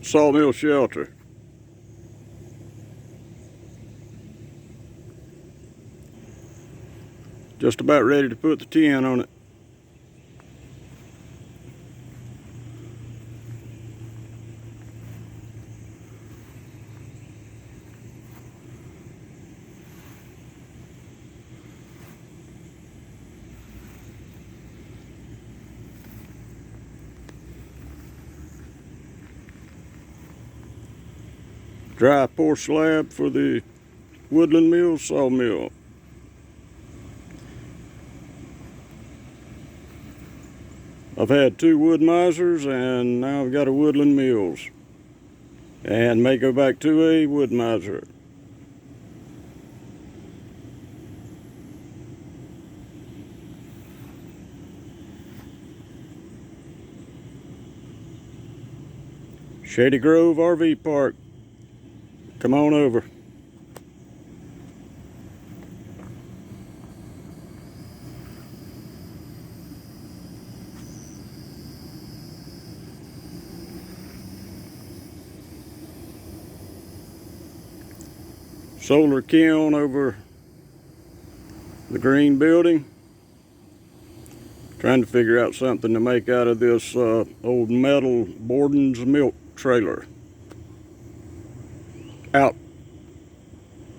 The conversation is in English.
sawmill shelter. Just about ready to put the tin on it. Dry pour slab for the Woodland Mill sawmill. I've had 2 wood misers and now I've got a Woodland Mills, and may go back to a wood miser. Shady Grove RV Park. Come on over. Solar kiln over the green building. Trying to figure out something to make out of this old metal Borden's milk trailer. Out.